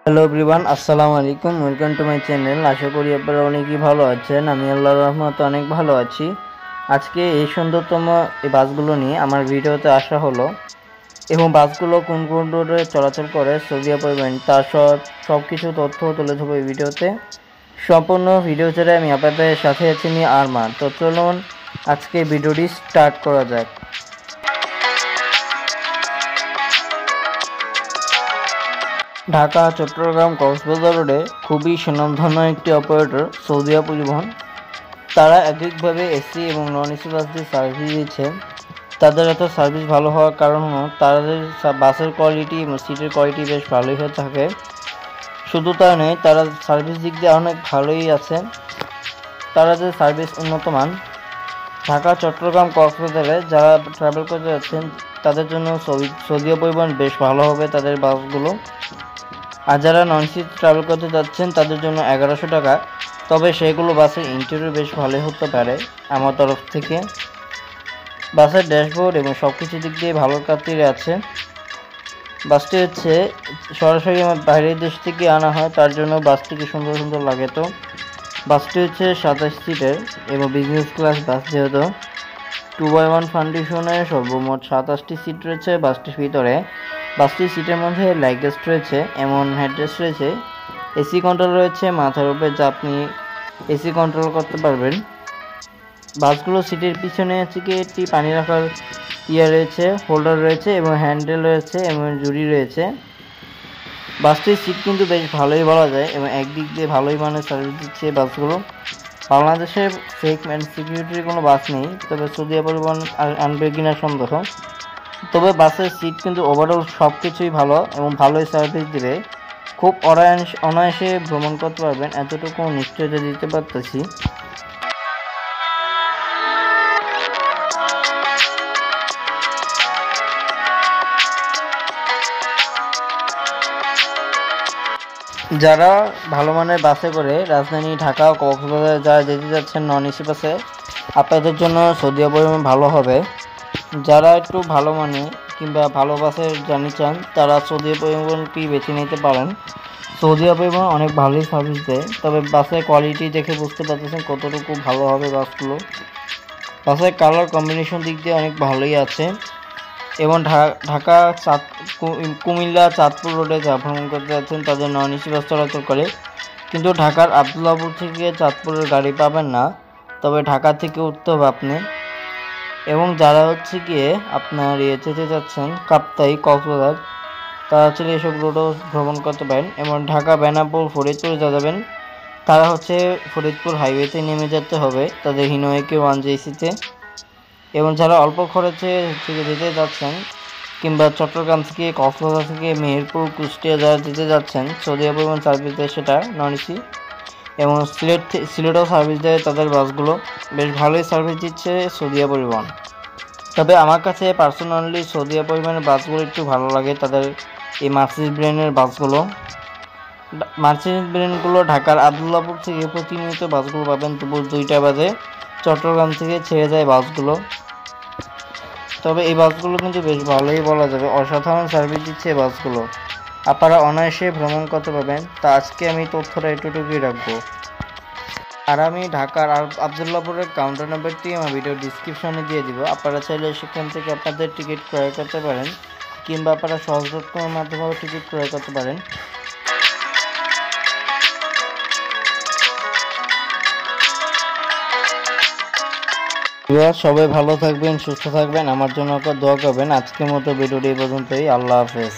Hello everyone, আসসালামু আলাইকুম। Welcome to my channel. আশা করি আপনারা অনেকেই ভালো আছেন। আমি আল্লাহর রহমতে অনেক ভালো আছি। আজকে এই সুন্দরতম এই বাসগুলো নিয়ে আমার ভিডিওতে আসা হলো এবং বাসগুলো কোন কোন রোডে চলাচল করে সৌদিয়া পরিবহন তার সব কিছু তথ্য তুলে ধরবো এই ভিডিওতে। সম্পূর্ণ ভিডিও ছেড়ে আমি আপনাদের সাথে আছি নিয়ে আরমান। তো চলুন আজকে ভিডিওটি স্টার্ট করা যাক। ঢাকা চট্টগ্রাম কক্সবাজার রোডে খুবই সুনামধন্য একটি অপারেটর সৌদিয়া পরিবহন। তারা একইভাবে এসি এবং নন এসি বাস দিয়ে সার্ভিস দিচ্ছে। তাদের এত সার্ভিস ভালো হওয়ার কারণ হলো তাদের বাসের কোয়ালিটি এবং সিটের কোয়ালিটি বেশ ভালোই হয়ে থাকে। শুধু তাই নয়, তারা সার্ভিস দিক দিয়ে অনেক ভালোই আছে। তারা যে সার্ভিস উন্নত মান। ঢাকা চট্টগ্রাম কক্সবাজারে যারা ট্রাভেল করতে যাচ্ছেন তাদের জন্য সৌদিয়া পরিবহন বেশ ভালো হবে তাদের বাসগুলো। আর যারা নন এসি ট্রাভেল করতে যাচ্ছেন তাদের জন্য 1100 টাকা। তবে সেগুলো বাসের ইন্টেরিয়র বেশ ভালোই হতে পারে আমার তরফ থেকে। বাসের ড্যাশবোর্ড এবং সব কিছু দিক দিয়ে ভালো খাতিরে আছে। বাসটি হচ্ছে সরাসরি আমার বাইরের দেশ থেকে আনা হয়, তার জন্য বাসটিকে সুন্দর সুন্দর লাগে। তো বাসটি হচ্ছে 27 সিটের এবং বিজনেস ক্লাস বাস, যেহেতু 2x1 ফাউন্ডেশনের সর্বমোট 27টি সিট রয়েছে বাসটির ভিতরে। বাসটির সিটের মধ্যে লেগরেস্ট রয়েছে, এমন হেডরেস্ট রয়েছে, এসি কন্ট্রোল রয়েছে মাথার উপরে, যা আপনি এসি কন্ট্রোল করতে পারবেন। বাসগুলো সিটের পিছনে থেকে একটি পানি রাখার রয়েছে, হোল্ডার রয়েছে এবং হ্যান্ডেল রয়েছে এবং জুড়ি রয়েছে। বাসটির সিট কিন্তু বেশ ভালোই বলা যায় এবং একদিক দিয়ে ভালোই মানের সার্ভিস দিচ্ছে বাসগুলো। বাংলাদেশের ফেক অ্যান্ড সিকিউরিটির কোনো বাস নেই, তবে সৌদিয়া পরিবহন আনবে কিনা সন্দেহ। তবে বাসের সিট কিন্তু ওভারঅল সব কিছুই ভালো এবং ভালোই সার্ভিস দেবে। খুব অনায়াসে ভ্রমণ করতে পারবেন, এতটুকু নিশ্চয়তা দিতে পারতেছি। যারা ভালো মানের বাসে করে রাজধানী ঢাকা ও কক্সবাজার যারা যেতে যাচ্ছেন নন এসি বাসে, আপনাদের জন্য সৌদিয়া পরিবহন ভালো হবে। যারা একটু ভালো মানে কিংবা ভালো বাসে জার্নি চান তারা সৌদিয়া পরিবহনটি বেছে নিতে পারেন। সৌদিয়া পরিবহন অনেক ভালোই সার্ভিস দেয়, তবে বাসের কোয়ালিটি দেখে বুঝতে পারতেছেন কতটুকু ভালো হবে বাসগুলো। বাসের কালার কম্বিনেশন দিক দিয়ে অনেক ভালোই আছে এবং ঢাকা কুমিল্লা চাঁদপুর রোডে যা ভ্রমণ করতে যাচ্ছেন তাদের নন এসি বাস চলাচল করে, কিন্তু ঢাকার আবদুল্লাহপুর থেকে চাঁদপুরের গাড়ি পাবেন না, তবে ঢাকা থেকে উঠতে হবে আপনি। এবং যারা হচ্ছে গিয়ে আপনার যেতে যাচ্ছেন কাপ্তাই কক্সবাজার, তারা হচ্ছে এসব রোডও ভ্রমণ করতে পারেন। এবং ঢাকা বেনাপোল ফরিদপুরে যাবেন তারা হচ্ছে ফরিদপুর হাইওয়েতে নেমে যেতে হবে তাদের হিনোয়েকে 1JC-তে। এবং যারা অল্প খরচে যেতে যাচ্ছেন কিংবা চট্টগ্রাম থেকে কক্সবাজার থেকে মেহেরপুর কুষ্টিয়া যারা যেতে যাচ্ছেন, সৌদিয়া পরিবহন সার্ভিস দেয় সেটা নন এসি। এবং সিলেটও সার্ভিস দেয় তাদের বাসগুলো, বেশ ভালোই সার্ভিস দিচ্ছে সৌদিয়া পরিবহন। তবে আমার কাছে পার্সোনালি সৌদিয়া পরিবহনের বাসগুলো একটু ভালো লাগে, তাদের এই মার্সিডিজ ব্র্যান্ডের বাসগুলো। মার্সিডিজ ব্র্যান্ডগুলো ঢাকার আবদুল্লাপুর থেকে প্রতিনিয়ত বাসগুলো পাবেন দুপুর 2টা বাজে, চট্টগ্রাম থেকে ছেড়ে যায় বাসগুলো। তবে এই বাসগুলো কিন্তু বেশ ভালোই বলা যাবে, অসাধারণ সার্ভিস দিচ্ছে এই বাসগুলো। আপনারা অনায়াসে ভ্রমণ করতে পারবেন। তা আজকে আমি তথ্যটা এটুকুই রাখবো। আর আমি ঢাকার আবদুল্লাপুরের কাউন্টার নাম্বারটি আমার ভিডিও ডিসক্রিপশনে দিয়ে দিব। আপনারা চাইলে সেখান থেকে আপনাদের টিকিট ক্রয় করতে পারেন কিংবা আপনারা সহজ.কমের মাধ্যমেও টিকিট ক্রয় করতে পারেন। সবাই ভালো থাকবেন, সুস্থ থাকবেন, আমার জন্য দোয়া করবেন। আজকের মতো ভিডিওটি এই পর্যন্তই। আল্লাহ হাফেজ।